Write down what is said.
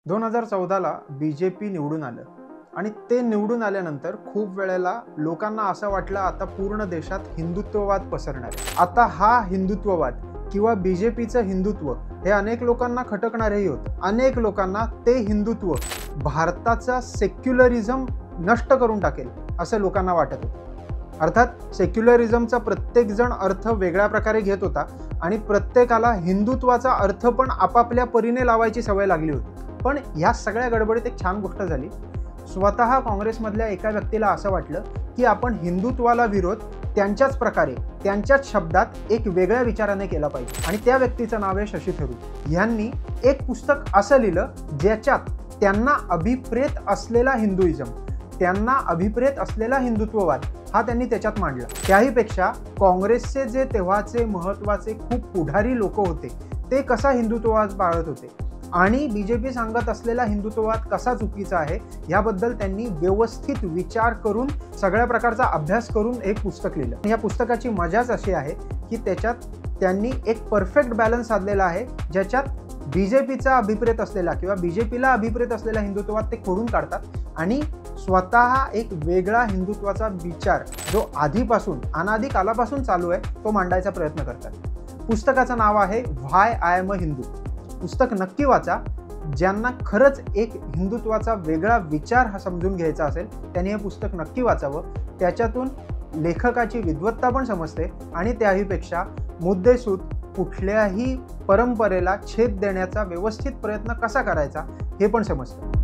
2014ला BJP निवडून आलं आणि ते निवडून आल्यानंतर खूप वेळेला लोकांना असं वाटलं आता पूर्ण देशात हिंदुत्ववाद पसरणार आहे। आता हा हिंदुत्ववाद किंवा बीजेपीचं हिंदुत्व हे अनेक लोकांना खटकणारही होतं। अनेक लोकांना ते हिंदुत्व भारताचा सेक्युलरिझम नष्ट करून टाकेल असं लोकांना वाटत होतं। अर्थात सेक्युलरिझमचा प्रत्येक जण अर्थ वेगळ्या प्रकारे घेत होता आणि प्रत्येकाला हिंदुत्वाचा अर्थ पण आपापल्या परीने लावायची सवय लागली होती। पण या सगळ्या गडबडीत एक छान गोष्ट झाली। स्वतः काँग्रेसमधल्या एका व्यक्तीला असं वाटलं की आपण हिंदुत्वाला विरोध त्यांच्याच प्रकारे त्यांच्याच शब्दात एक वेगळ्या विचाराने केला पाहिजे आणि त्या व्यक्तीचं नाव आहे शशी थरूर। यांनी एक पुस्तक असं लिहिलं ज्याच्यात त्यांना अभिप्रेत असलेला हिंदुइझम, त्यांना अभिप्रेत असलेला हिंदुत्ववाद हा त्यांनी त्याच्यात मांडला। त्याहीपेक्षा काँग्रेसचे जे तेव्हाचे महत्त्वाचे खूप पुढारी लोक होते ते कसा हिंदुत्ववाद पाळत होते आणि बीजेपी सांगत असलेला हिंदुत्ववाद कसा चुकीचा आहे याबद्दल त्यांनी व्यवस्थित विचार करून सगळ्या प्रकारचा अभ्यास करून एक पुस्तक लिहिलं। या पुस्तकाची मजाच अशी आहे की त्याच्यात त्यांनी एक परफेक्ट बॅलन्स साधलेला आहे, ज्याच्यात बीजेपीचा अभिप्रेत असलेला किंवा बीजेपीला अभिप्रेत असलेला हिंदुत्ववाद ते खोडून काढतात आणि स्वतः एक वेगळा हिंदुत्वाचा विचार जो आधीपासून अनादी कालापासून चालू आहे तो मांडायचा प्रयत्न करतात। पुस्तकाचं नाव आहे why I am a Hindu. पुस्तक नक्की वाचा। ज्यांना खरंच एक हिंदुत्वाचा वेगळा विचार हा समजून घ्यायचा असेल त्यांनी हे पुस्तक नक्की वाचावं। त्याच्यातून लेखकाची विद्वत्ता पण समजते आणि त्याहीपेक्षा मुद्देसूद कुठल्याही परंपरेला छेद देण्याचा व्यवस्थित प्रयत्न कसा करायचा हे पण समजतं।